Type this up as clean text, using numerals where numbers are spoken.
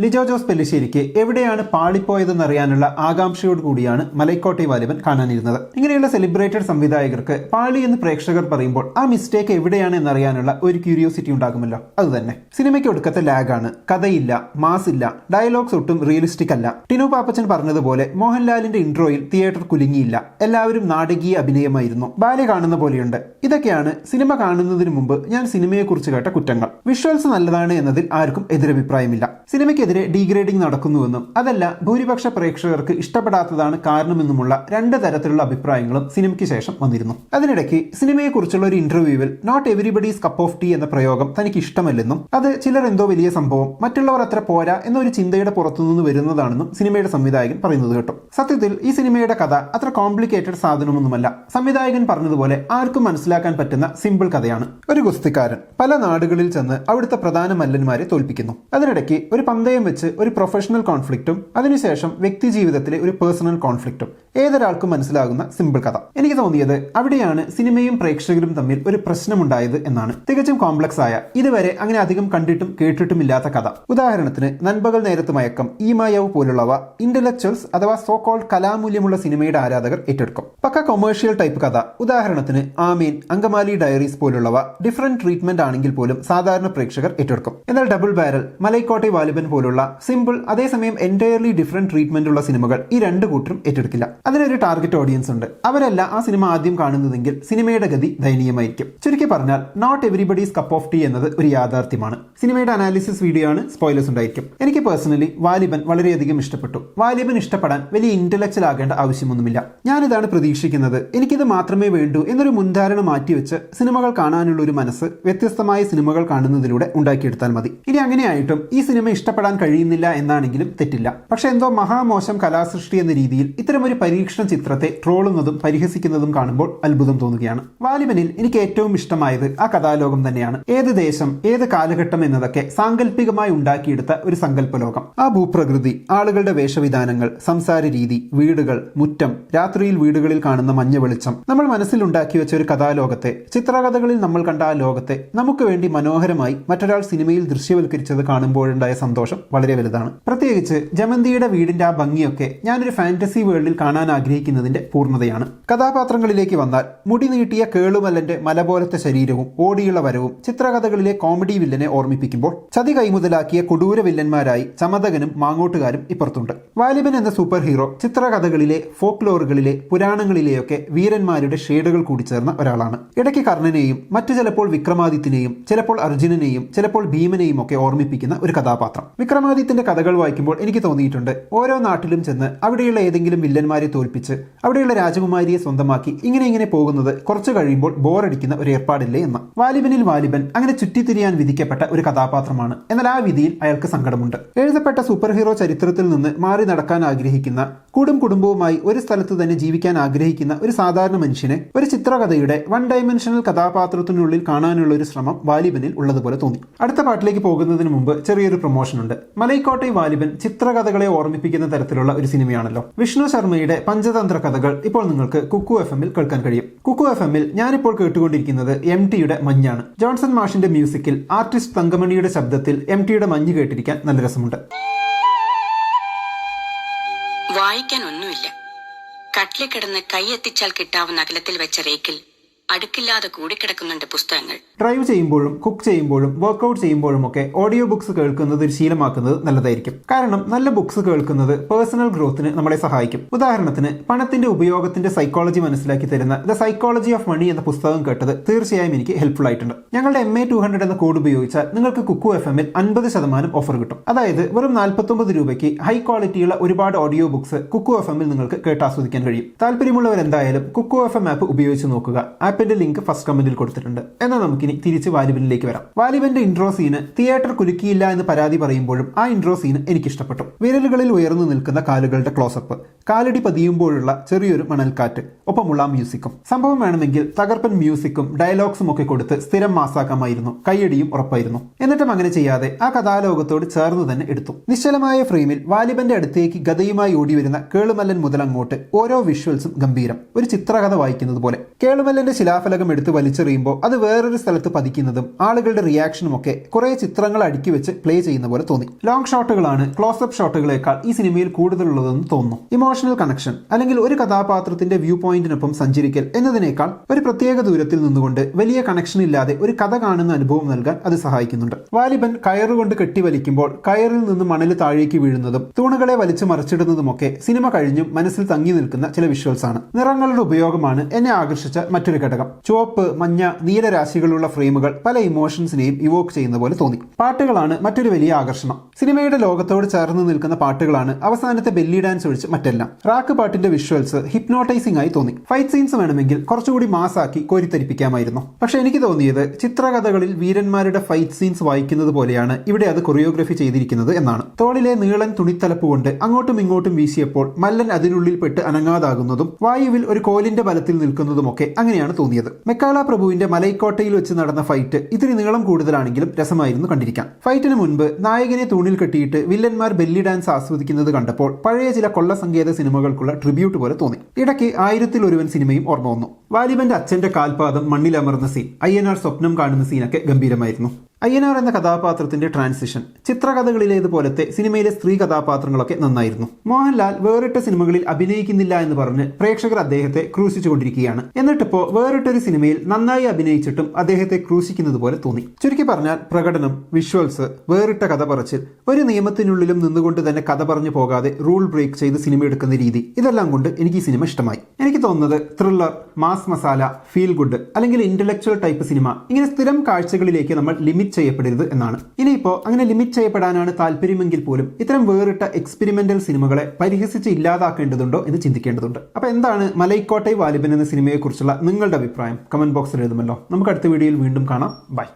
ലിജോ ജോസ് പെല്ലിശ്ശേരിക്ക് എവിടെയാണ് പാളിപ്പോയതെന്നറിയാനുള്ള ആകാംക്ഷയോട് കൂടിയാണ് മലൈക്കോട്ടെ വാലിബൻ കാണാനിരുന്നത്. ഇങ്ങനെയുള്ള സെലിബ്രേറ്റഡ് സംവിധായകർക്ക് പാളി എന്ന് പ്രേക്ഷകർ പറയുമ്പോൾ ആ മിസ്റ്റേക്ക് എവിടെയാണ് എന്നറിയാനുള്ള ഒരു ക്യൂരിയോസിറ്റി ഉണ്ടാകുമല്ലോ. അതുതന്നെ സിനിമയ്ക്ക് ഒടുക്കത്തെ ലാഗാണ്, കഥയില്ല, മാസ് ഇല്ല, ഡയലോഗ്സ് ഒട്ടും റിയലിസ്റ്റിക് അല്ല. ടിനു പാപ്പച്ചൻ പറഞ്ഞതുപോലെ മോഹൻലാലിന്റെ ഇൻട്രോയിൽ തിയേറ്റർ കുലുങ്ങിയില്ല, എല്ലാവരും നാടകീയ അഭിനയമായിരുന്നു, ബാല്യ കാണുന്ന പോലെയുണ്ട്. ഇതൊക്കെയാണ് സിനിമ കാണുന്നതിന് മുമ്പ് ഞാൻ സിനിമയെക്കുറിച്ച് കേട്ട കുറ്റങ്ങൾ. വിഷ്വൽസ് നല്ലതാണ് എന്നതിൽ ആർക്കും എതിരഭിപ്രായമില്ല. സിനിമയ്ക്കെതിരെ ഡീഗ്രേഡിംഗ് നടക്കുന്നുവെന്നും അതല്ല ഭൂരിപക്ഷ പ്രേക്ഷകർക്ക് ഇഷ്ടപ്പെടാത്തതാണ് കാരണമെന്നുമുള്ള രണ്ട് തരത്തിലുള്ള അഭിപ്രായങ്ങളും സിനിമയ്ക്ക് ശേഷം വന്നിരുന്നു. അതിനിടയ്ക്ക് സിനിമയെക്കുറിച്ചുള്ള ഒരു ഇന്റർവ്യൂവിൽ not everybody's cup of tea എന്ന പ്രയോഗം തനിക്ക് ഇഷ്ടമല്ലെന്നും അത് ചിലർ എന്തോ വലിയ സംഭവം, മറ്റുള്ളവർ അത്ര പോരാ എന്നൊരു ചിന്തയുടെ പുറത്തുനിന്ന് വരുന്നതാണെന്നും സിനിമയുടെ സംവിധായകൻ പറയുന്നത് കേട്ടു. സത്യത്തിൽ ഈ സിനിമയുടെ കഥ അത്ര കോംപ്ലിക്കേറ്റഡ് സാധനമൊന്നുമല്ല. സംവിധായകൻ പറഞ്ഞതുപോലെ ആർക്കും മനസ്സിലാക്കാൻ പറ്റുന്ന സിമ്പിൾ കഥയാണ്. ഒരു ഗുസ്തിക്കാരൻ പല നാടുകളിൽ ചെന്ന് അവിടുത്തെ പ്രധാന മല്ലന്മാരെ തോൽപ്പിക്കുന്നു. അതിനിടയ്ക്ക് ഒരു പന്തയം വെച്ച് ഒരു പ്രൊഫഷണൽ കോൺഫ്ലിക്റ്റും അതിനുശേഷം വ്യക്തി ജീവിതത്തിലെ ഒരു പേഴ്സണൽ കോൺഫ്ലിക്റ്റും ഏതൊരാൾക്കും മനസ്സിലാകുന്ന സിമ്പിൾ കഥ. എനിക്ക് തോന്നിയത് അവിടെയാണ് സിനിമയും പ്രേക്ഷകരും തമ്മിൽ ഒരു പ്രശ്നമുണ്ടായത് എന്നാണ്. തികച്ചും കോംപ്ലക്സ് ആയ, ഇതുവരെ അങ്ങനെ അധികം കണ്ടിട്ടും കേട്ടിട്ടുമില്ലാത്ത കഥ. ഉദാഹരണത്തിന് നൻപകൽ നേരത്ത് മയക്കം, ഈമായവ് പോലുള്ളവ ഇന്റലക്ച്വൽസ് അഥവാ സോ കോൾഡ് കലാമൂല്യമുള്ള സിനിമയുടെ ആരാധകർ ഏറ്റെടുക്കും. പക്ക കൊമേഴ്ഷ്യൽ ടൈപ്പ് കഥ. ഉദാഹരണത്തിന് ആമീൻ, അങ്കമാലി ഡയറീസ് പോലുള്ളവ ഡിഫറെന്റ് ട്രീറ്റ്മെന്റ് ആണെങ്കിൽ പോലും സാധാരണ പ്രേക്ഷകർ ഏറ്റെടുക്കും. എന്നാൽ ഡബിൾ ബാരൽ, മലൈക്കോട്ടെ വാലിബൻ പോലുള്ള സിമ്പിൾ അതേസമയം എൻറ്റയർലി ഡിഫറെന്റ് ട്രീറ്റ്മെന്റ് ഉള്ള സിനിമകൾ ഈ രണ്ട് കൂട്ടരും ഏറ്റെടുക്കില്ല. അതിനൊരു ടാർഗറ്റ് ഓഡിയൻസ് ഉണ്ട്. അവരല്ല ആ സിനിമ ആദ്യം കാണുന്നതെങ്കിൽ സിനിമയുടെ ഗതി ദയനീയമായിരിക്കും. ചുരുക്കി പറഞ്ഞാൽ not everybody's cup of tea എന്നത് ഒരു യാഥാർത്ഥ്യമാണ്. സിനിമയുടെ അനാലിസിസ് വീഡിയോ ആണ്, സ്പോയിലേഴ്സ് ഉണ്ടായിരിക്കും. എനിക്ക് പേഴ്സണലി വാലിബൻ വളരെയധികം ഇഷ്ടപ്പെട്ടു. വാലിബൻ ഇഷ്ടപ്പെടാൻ വലിയ ഇന്റലക്ച്വൽ ആകേണ്ട ആവശ്യമൊന്നുമില്ല. ഞാനിതാണ് പ്രതീക്ഷിക്കുന്നത്, എനിക്കിത് മാത്രമേ വേണ്ടൂ എന്നൊരു മുൻധാരണ മാറ്റിവെച്ച് സിനിമകൾ കാണാനുള്ള ഒരു മനസ്സ് വ്യത്യസ്തമായ സിനിമകൾ കാണുന്നതിലൂടെ ഉണ്ടാക്കിയെടുത്താൽ മതി. ഇനി അങ്ങനെയായിട്ടും ഈ സിനിമ ഇഷ്ടപ്പെടാൻ കഴിയുന്നില്ല എന്നാണെങ്കിലും തെറ്റില്ല. പക്ഷെ എന്തോ മഹാമോശം കലാസൃഷ്ടി എന്ന രീതിയിൽ ഇത്തരമൊരു പരീക്ഷണ ചിത്രത്തെ ട്രോളുന്നതും പരിഹസിക്കുന്നതും കാണുമ്പോൾ അത്ഭുതം തോന്നുകയാണ്. വാലിബനിൽ എനിക്ക് ഏറ്റവും ഇഷ്ടമായത് ആ കഥാലോകം തന്നെയാണ്. ഏത് ദേശം, ഏത് കാലഘട്ടം എന്നതൊക്കെ സാങ്കല്പികമായി ഉണ്ടാക്കിയെടുത്ത ഒരു സങ്കല്പലോകം. ആ ഭൂപ്രകൃതി, ആളുകളുടെ വേഷവിധാനങ്ങൾ, സംസാര രീതി, വീടുകൾ, മുറ്റം, രാത്രിയിൽ വീടുകളിൽ കാണുന്ന മഞ്ഞ വെളിച്ചം, നമ്മൾ മനസ്സിൽ ഉണ്ടാക്കി വെച്ച ഒരു കഥാലോകത്തെ, ചിത്രകഥകളിൽ നമ്മൾ കണ്ട ആ ലോകത്തെ നമുക്ക് വേണ്ടി മനോഹരമായി മറ്റൊരാൾ സിനിമയിൽ ദൃശ്യവൽക്കരിച്ചത് കാണുമ്പോഴുണ്ടായ സന്തോഷം വളരെ വലുതാണ്. പ്രത്യേകിച്ച് ജമന്തിയുടെ വീടിന്റെ ആ ഭംഗിയൊക്കെ ഞാനൊരു ഫാന്റസി വേൾഡിൽ കാണാൻ ആഗ്രഹിക്കുന്നതിന്റെ പൂർണ്ണതയാണ്. കഥാപാത്രങ്ങളിലേക്ക് വന്നാൽ മുടി നീട്ടിയ കേളുമല്ലന്റെ മല പോലത്തെ ശരീരവും ഓടിയുള്ള വരവും ചിത്രകഥകളിലെ കോമഡി വില്ലനെ ഓർമ്മിപ്പിക്കുമ്പോൾ ചതി കൈമുതലാക്കിയ കൊടൂര വില്ലന്മാരായി ചമതകനും മാങ്ങോട്ടുകാരും ഇപ്പുറത്തുണ്ട്. വാലിബൻ എന്ന സൂപ്പർ ഹീറോ ചിത്രകഥകളിലെ, ഫോക്ലോറുകളിലെ, പുരാണങ്ങളിലെയൊക്കെ വീരന്മാരുടെ ഷേഡുകൾ കൂടിച്ചേർന്ന ഒരാളാണ്. ഇടയ്ക്ക് കർണനെയും മറ്റു ചിലപ്പോൾ വിക്രമാദിത്യനെയും ചിലപ്പോൾ അർജുനനെയും ചിലപ്പോൾ ഭീമനെയും ഒക്കെ ഓർമ്മിപ്പിക്കുന്ന ഒരു കഥാപാത്രം. വിക്രമാദിത്യന്റെ കഥകൾ വായിക്കുമ്പോൾ എനിക്ക് തോന്നിയിട്ടുണ്ട്, ഓരോ നാട്ടിലും ചെന്ന് അവിടെയുള്ള ഏതെങ്കിലും വില്ലന്മാരെ തോൽപ്പിച്ച് അവിടെയുള്ള രാജകുമാരിയെ സ്വന്തമാക്കി ഇങ്ങനെ പോകുന്നത് കുറച്ചു കഴിയുമ്പോൾ ബോറടിക്കുന്ന ഒരു ഏർപ്പാടില്ലേ എന്ന്. വാലിബനിൽ വാലിബൻ അങ്ങനെ ചുറ്റിത്തിരിയാൻ വിധിക്കപ്പെട്ട ഒരു കഥാപാത്രമാണ്. എന്നാൽ ആ വിധിയിൽ അയാൾക്ക് സങ്കടമുണ്ട്. എഴുതപ്പെട്ട സൂപ്പർ ഹീറോ ചരിത്രത്തിൽ നിന്ന് മാറി നടക്കാൻ ആഗ്രഹിക്കുന്ന, കുടുംബവുമായി ഒരു സ്ഥലത്ത് തന്നെ ജീവിക്കാൻ ആഗ്രഹിക്കുന്ന ഒരു സാധാരണ മനുഷ്യനെ ഒരു ചിത്രകഥയുടെ വൺ ഡയമെൻഷണൽ കഥാപാത്രത്തിനുള്ളിൽ കാണാനുള്ള ഒരു ശ്രമം വാലിബനിൽ ഉള്ളതുപോലെ തോന്നി. അടുത്ത പാട്ടിലേക്ക് പോകുന്നതിന് മുമ്പ് ചെറിയൊരു പ്രൊമോഷൻ ഉണ്ട്. മലൈക്കോട്ടെ വാലിബൻ ചിത്രകഥകളെ ഓർമ്മിപ്പിക്കുന്ന തരത്തിലുള്ള ഒരു സിനിമയാണല്ലോ. വിഷ്ണു ശർമ്മയുടെ പഞ്ചതന്ത്ര കഥകൾ ഇപ്പോൾ നിങ്ങൾക്ക് കുക്കു FM-ൽ കേൾക്കാൻ കഴിയും. കുക്കു FM-ൽ ഞാനിപ്പോൾ കേട്ടുകൊണ്ടിരിക്കുന്നത് MTയുടെ മഞ്ഞാണ്. ജോൺസൺ മാഷിന്റെ മ്യൂസിക്കിൽ ആർട്ടിസ്റ്റ് തങ്കമണിയുടെ ശബ്ദത്തിൽ MTയുടെ മഞ്ഞ് കേട്ടിരിക്കാൻ നല്ല രസമുണ്ട്. വായിക്കാൻ ഒന്നുമില്ല. കട്ടിലിൽ കിടന്ന് കൈയെത്തിച്ചാൽ കിട്ടാവുന്ന അകലത്തിൽ വെച്ച റേക്കിൽ അടുക്കില്ലാതെ കൂടിക്കിടക്കുന്നുണ്ട് പുസ്തകങ്ങൾ. ഡ്രൈവ് ചെയ്യുമ്പോഴും കുക്ക് ചെയ്യുമ്പോഴും വർക്ക്ഔട്ട് ചെയ്യുമ്പോഴും ഒക്കെ ഓഡിയോ ബുക്സ് കേൾക്കുന്നത് ഒരു ശീലമാക്കുന്നത് നല്ലതായിരിക്കും. കാരണം നല്ല ബുക്സ് കേൾക്കുന്നത് പേഴ്സണൽ ഗ്രോത്തിന് നമ്മളെ സഹായിക്കും. ഉദാഹരണത്തിന് പണത്തിന്റെ ഉപയോഗത്തിന്റെ സൈക്കോളജി മനസ്സിലാക്കി തരുന്ന ദ സൈക്കോളജി ഓഫ് മണി എന്ന പുസ്തകം കേട്ടത് തീർച്ചയായും എനിക്ക് ഹെൽപ്ഫുൾ ആയിട്ടുണ്ട്. ഞങ്ങളുടെ MA200 എന്ന കോഡ് ഉപയോഗിച്ചാൽ നിങ്ങൾക്ക് കുക്കു FM-ൽ 50% ഓഫർ കിട്ടും. അതായത് വെറും 49 രൂപയ്ക്ക് ഹൈ ക്വാളിറ്റിയുള്ള ഒരുപാട് ഓഡിയോ ബുക്സ് കുക്കു FM-ൽ നിങ്ങൾക്ക് കേട്ടാസ്വദിക്കാൻ കഴിയും. താല്പര്യമുള്ളവർ എന്തായാലും കുക്കു FM ആപ്പ് ഉപയോഗിച്ച് നോക്കുക. ആപ്പിന്റെ ലിങ്ക് ഫസ്റ്റ് കമന്റിൽ കൊടുത്തിട്ടുണ്ട്. എന്നാൽ നമുക്കിനി തിരിച്ച് വാലിബനിലേക്ക് വരാം. വാലിബന്റെ ഇൻട്രോ സീന് തിയേറ്റർ കുലുക്കിയില്ല എന്ന് പരാതി പറയുമ്പോഴും ആ ഇൻട്രോ സീന് എനിക്കിഷ്ടപ്പെട്ടു. വിരലുകളിൽ ഉയർന്നു നിൽക്കുന്ന കാലുകളുടെ ക്ലോസപ്പ്, കാലടി പതിയുമ്പോഴുള്ള ചെറിയൊരു മണൽക്കാറ്റ്, ഒപ്പമുള്ള മ്യൂസിക്കും. സംഭവം വേണമെങ്കിൽ തകർപ്പൻ മ്യൂസിക്കും ഡയലോഗ്സും ഒക്കെ കൊടുത്ത് സ്ഥിരം മാസാക്കാമായിരുന്നു. കയ്യടിയും ഉറപ്പായിരുന്നു. എന്നിട്ടും അങ്ങനെ ചെയ്യാതെ ആ കഥാലോകത്തോട് ചേർന്ന് തന്നെ എടുത്തു. നിശ്ചലമായ ഫ്രെയിമിൽ വാലിബന്റെ അടുത്തേക്ക് ഗതയുമായി ഓടി വരുന്ന കേളുമല്ലൻ മുതൽ അങ്ങോട്ട് ഓരോ വിഷ്വൽസും ഗംഭീരം. ഒരു ചിത്രകഥ വായിക്കുന്നത് പോലെ. കേളുമല്ലന്റെ ശിലാഫലകം എടുത്ത് വലിച്ചെറിയുമ്പോൾ അത് വേറൊരു സ്ഥലത്ത് പതിക്കുന്നതും ആളുകളുടെ റിയാക്ഷനും ഒക്കെ കുറെ ചിത്രങ്ങൾ അടുക്കി വെച്ച് പ്ലേ ചെയ്യുന്ന പോലെ തോന്നി. ലോങ് ഷോട്ടുകളാണ് ക്ലോസപ്പ് ഷോട്ടുകളേക്കാൾ ഈ സിനിമയിൽ കൂടുതലുള്ളതെന്ന് തോന്നുന്നു. ഇമോഷണൽ കണക്ഷൻ അല്ലെങ്കിൽ ഒരു കഥാപാത്രത്തിന്റെ വ്യൂ പോയിന്റിനൊപ്പം സഞ്ചരിക്കൽ എന്നതിനേക്കാൾ ഒരു പ്രത്യേക ദൂരത്തിൽ നിന്നുകൊണ്ട് വലിയ കണക്ഷൻ ഇല്ലാതെ ഒരു കഥ കാണുന്ന അനുഭവം നൽകാൻ അത് സഹായിക്കുന്നുണ്ട്. വാലിബൻ കയറുകൊണ്ട് കെട്ടിവലിക്കുമ്പോൾ കയറിൽ നിന്ന് മണൽ താഴേക്ക് വീഴുന്നതും തൂണുകളെ വലിച്ചു മറിച്ചിടുന്നതുമൊക്കെ സിനിമ കഴിഞ്ഞും മനസ്സിൽ തങ്ങി നിൽക്കുന്ന ചില വിഷ്വൽസ് ആണ്. നിറങ്ങളുടെ ഉപയോഗമാണ് എന്നെ ആകർഷിച്ച മറ്റൊരു ഘടകം. ചുവപ്പ്, മഞ്ഞ, നീല രാശികളുള്ള ഫ്രെയിമുകൾ പല ഇമോഷൻസിനെയും ഇവോക്ക് ചെയ്യുന്ന പോലെ തോന്നി. പാട്ടുകളാണ് മറ്റൊരു വലിയ ആകർഷണം. സിനിമയുടെ ലോകത്തോട് ചേർന്ന് നിൽക്കുന്ന പാട്ടുകളാണ് അവസാനത്തെ ബെല്ലി ഡാൻസ് ഒഴിച്ച് മറ്റെല്ലാം. റാക്ക് പാട്ടിന്റെ വിഷ്വൽസ് ഹിപ്നോട്ടൈസിംഗ് ആയി തോന്നി. ഫൈറ്റ് സീൻസ് വേണമെങ്കിൽ കുറച്ചുകൂടി മാസാക്കി കോരിത്തരിപ്പിക്കാമായിരുന്നു. പക്ഷെ എനിക്ക് തോന്നിയത് ചിത്രകഥകളിൽ വീരന്മാരുടെ ഫൈറ്റ് സീൻസ് വായിക്കുന്നത് പോലെയാണ് ഇവിടെ അത് കൊറിയോഗ്രഫി ചെയ്തിരിക്കുന്നത് എന്നാണ്. തോളിലെ നീളൻ തുണിത്തലപ്പ് കൊണ്ട് അങ്ങോട്ടും ഇങ്ങോട്ടും വീശിയപ്പോൾ മല്ലൻ അതിനുള്ളിൽ പെട്ട് അനങ്ങാതാകുന്നതും വായുവിൽ ഒരു കോലിന്റെ ബലത്തിൽ നിൽക്കുന്നതുമൊക്കെ അങ്ങനെയാണ് തോന്നിയത്. മെക്കാല പ്രഭുവിന്റെ മലൈക്കോട്ടയിൽ വെച്ച് നടന്ന ഫൈറ്റ് ഇത്തിരി നീളം കൂടുതലാണെങ്കിലും രസമായിരുന്നു കണ്ടിരിക്കാൻ. ഫൈറ്റിന് മുൻപ് നായകനെ തൂണിൽ കെട്ടിയിട്ട് വില്ലന്മാർ ബെല്ലി ഡാൻസ് ആസ്വദിക്കുന്നത് കണ്ടപ്പോൾ പഴയ ചില കൊള്ളസങ്കേത സിനിമകൾക്കുള്ള ട്രിബ്യൂട്ട് പോലെ തോന്നി. ഇടയ്ക്ക് 1000-ൽ-1 സിനിമയും ഓർമ്മ വന്നു. വാലിബന്റെ അച്ഛന്റെ കാൽപാദം മണ്ണിലമർന്ന സീൻ, അയ്യനാർ സ്വപ്നം കാണുന്ന സീനൊക്കെ ഗംഭീരമായിരുന്നു. അയ്യനാർ എന്ന കഥാപാത്രത്തിന്റെ ട്രാൻസിഷൻ ചിത്രകഥകളിലേതുപോലത്തെ സിനിമയിലെ സ്ത്രീ കഥാപാത്രങ്ങളൊക്കെ നന്നായിരുന്നു. മോഹൻലാൽ വേറിട്ട സിനിമകളിൽ അഭിനയിക്കുന്നില്ല എന്ന് പറഞ്ഞ് പ്രേക്ഷകർ അദ്ദേഹത്തെ ക്രൂശിച്ചുകൊണ്ടിരിക്കുകയാണ്. എന്നിട്ടിപ്പോ വേറിട്ടൊരു സിനിമയിൽ നന്നായി അഭിനയിച്ചിട്ടും അദ്ദേഹത്തെ ക്രൂശിക്കുന്നത് പോലെ തോന്നി. ചുരുക്കി പറഞ്ഞാൽ പ്രകടനം, വിഷ്വൽസ്, വേറിട്ട കഥ പറച്ചിൽ, ഒരു നിയമത്തിനുള്ളിലും നിന്നുകൊണ്ട് തന്നെ കഥ പറഞ്ഞു പോകാതെ റൂൾ ബ്രേക്ക് ചെയ്ത് സിനിമ എടുക്കുന്ന രീതി, ഇതെല്ലാം കൊണ്ട് എനിക്ക് ഈ സിനിമ ഇഷ്ടമായി. എനിക്ക് തോന്നുന്നത് thriller, mass masala, feel good അല്ലെങ്കിൽ ഇന്റലക്ച്വൽ ടൈപ്പ് സിനിമ ഇങ്ങനെ സ്ഥിരം കാഴ്ചകളിലേക്ക് നമ്മൾ ലിമിറ്റ് ചെയ്യപ്പെടരുത് എന്നാണ്. ഇനിയിപ്പോ അങ്ങനെ ലിമിറ്റ് ചെയ്യപ്പെടാനാണ് താല്പര്യമെങ്കിൽ പോലും ഇത്തരം വേറിട്ട എക്സ്പെരിമെന്റൽ സിനിമകളെ പരിഹസിച്ച് ഇല്ലാതാക്കേണ്ടതുണ്ടോ എന്ന് ചിന്തിക്കേണ്ടതുണ്ട്. അപ്പൊ എന്താണ് മലൈക്കോട്ടൈ വാലിബൻ എന്ന സിനിമയെ കുറിച്ചുള്ള നിങ്ങളുടെ അഭിപ്രായം? കമന്റ് ബോക്സിൽ എഴുതുമല്ലോ. നമുക്ക് അടുത്ത വീഡിയോയിൽ വീണ്ടും കാണാം. ബൈ.